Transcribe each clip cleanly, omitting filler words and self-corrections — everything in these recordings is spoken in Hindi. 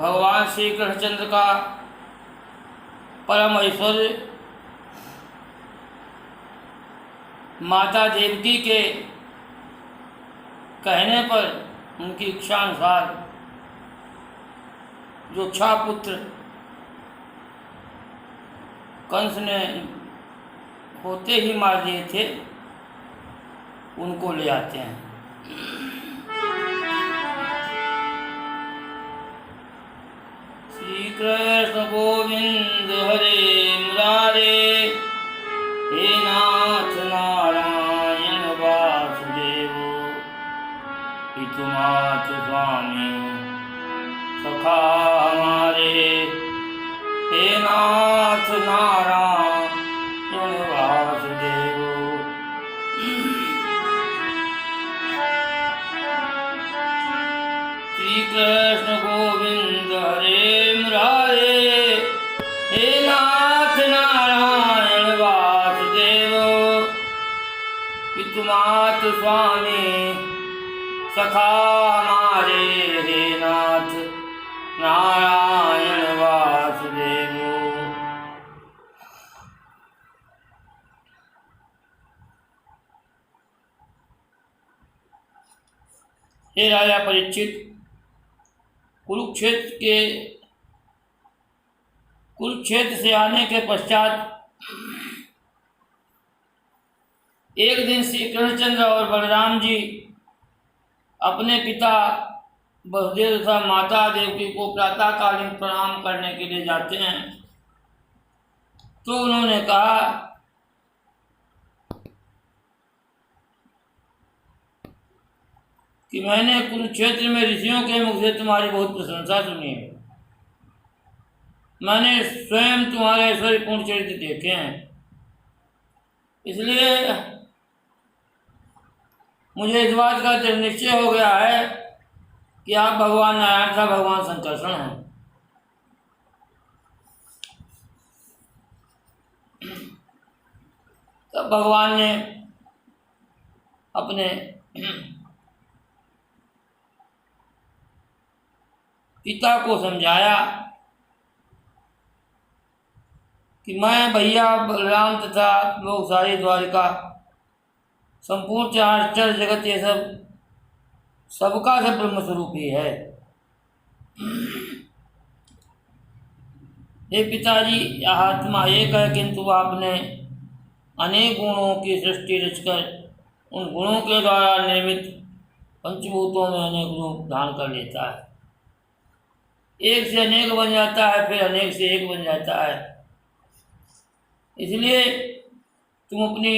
भगवान श्री कृष्णचंद्र का परम ऐश्वर्य माता देवकी के कहने पर उनकी इच्छा अनुसार जो 6 पुत्र कंस ने होते ही मार दिए थे उनको ले आते हैं। श्री कृष्ण गोविंद हरे मुरारे, हे नाथ नारायण वासुदेव, पितुमात स्वामी सखा हमारे, हे नाथ नारायण वासुदेव। श्री कृष्ण गोविंद हरे मुरारे, हे नाथ नारायण वासुदेव, पितुमात स्वामी सखा हमारे, हे नाथ नारायण वासुदेव। हे राजा परीक्षित, कुरुक्षेत्र से आने के पश्चात एक दिन श्री कृष्णचंद्र और बलराम जी अपने पिता वसुदेव तथा माता देवकी को प्रातःकालीन प्रणाम करने के लिए जाते हैं। तो उन्होंने कहा कि मैंने कुरुक्षेत्र में ऋषियों के मुख से तुम्हारी बहुत प्रशंसा सुनी है। मैंने स्वयं तुम्हारे ऐश्वर्यपूर्ण चरित्र देखे हैं, इसलिए मुझे इस बात का दृढ़ निश्चय हो गया है कि आप भगवान नारायण तथा भगवान संकर्षण हैं। तब भगवान ने अपने पिता को समझाया कि मैं भैया बलराम तथा लोग सारी द्वारिका संपूर्ण चराचर जगत ये सबका सब ब्रह्म स्वरूप ही है। हे पिताजी, यह आत्मा एक है, किंतु आपने अनेक गुणों की सृष्टि रचकर उन गुणों के द्वारा निर्मित पंचभूतों में अनेक रूप धारण कर लेता है। एक से अनेक बन जाता है, फिर अनेक से एक बन जाता है। इसलिए तुम अपनी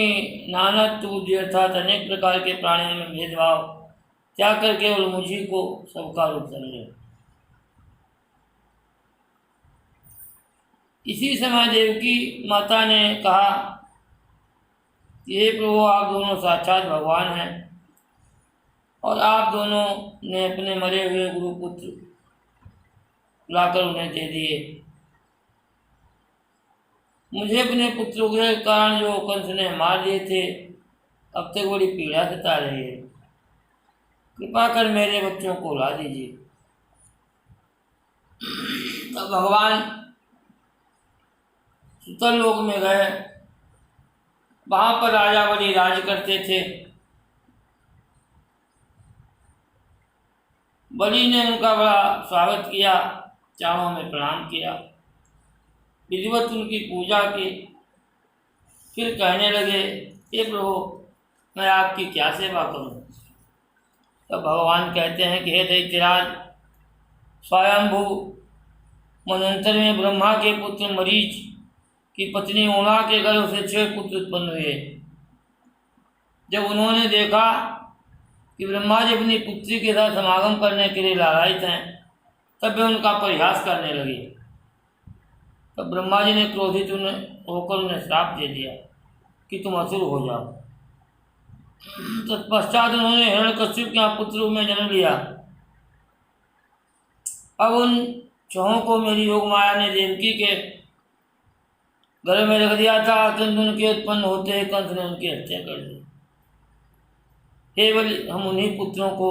नानत्व बुद्धि अर्थात अनेक प्रकार के प्राणियों में भेदभाव त्याग कर केवल मुझी को सबका रूप समझो। इसी समय देवकी माता ने कहा कि हे प्रभु, आप दोनों साक्षात भगवान हैं और आप दोनों ने अपने मरे हुए गुरुपुत्र लाकर उन्हें दे दिए। मुझे अपने पुत्रों के कारण जो कंस ने मार दिए थे, अब तक बड़ी पीड़ा सता रही है। कृपा कर मेरे बच्चों को ला दीजिए। तो भगवान सुतल लोक में गए। वहाँ पर राजा बलि राज करते थे। बलि ने उनका बड़ा स्वागत किया, चरणों में प्रणाम किया, विधिवत उनकी पूजा की। फिर कहने लगे, हे प्रभु, मैं आपकी क्या सेवा करूं? तब भगवान कहते हैं कि हे दैत्यराज, स्वयंभू मनंतर में ब्रह्मा के पुत्र मरीच की पत्नी उमा के गर्भ से 6 पुत्र उत्पन्न हुए। जब उन्होंने देखा कि ब्रह्मा जी अपनी पुत्री के साथ समागम करने के लिए लालायित हैं, तब वे उनका परिहास करने लगे। तब ब्रह्मा जी ने क्रोधित होकर उन्हें श्राप दे दिया कि तुम असुर हो जाओ। तत्पश्चात उन्होंने हिरण्यकश्यप के यहाँ पुत्र रूप में जन्म लिया। अब उन 6 को मेरी योग माया ने देवकी के घर में रख दिया था, किंतु उनके उत्पन्न होते ही कंस ने उनकी हत्या कर दी। हे बलि, हम उन्हीं पुत्रों को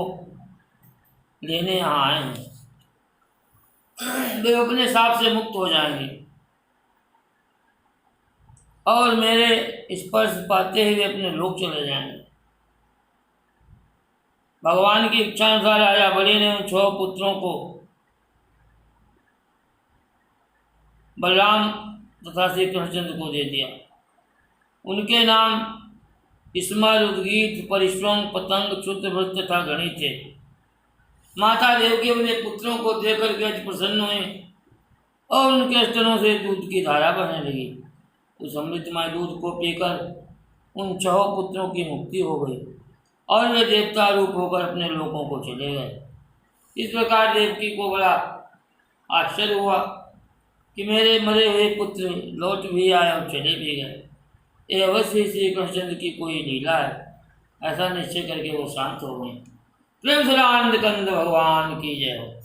लेने यहाँ आए हैं। वे अपने साप से मुक्त हो जाएंगे और मेरे स्पर्श पाते ही वे अपने लोक चले जाएंगे। भगवान की इच्छा अनुसार राजा बलि ने उन 6 पुत्रों को बलराम तथा श्री कृष्णचंद्र को दे दिया। उनके नाम स्मर, उद्गीत, परिश्रम, पतंग, क्षुद्रभृत तथा गणित थे। माता देवकी अपने पुत्रों को देखकर के अति प्रसन्न हुए और उनके स्तनों से दूध की धारा बहने लगी। उस अमृतमय दूध को पीकर उन 6 पुत्रों की मुक्ति हो गई और वे देवता रूप होकर अपने लोकों को चले गए। इस प्रकार देवकी को बड़ा आश्चर्य हुआ कि मेरे मरे हुए पुत्र लौट भी आए और चले भी गए। ये अवश्य श्री कृष्णचंद्र की कोई लीला है, ऐसा निश्चय करके वो शांत हो गए। प्रेम से आनंद कंद भगवान की जय हो।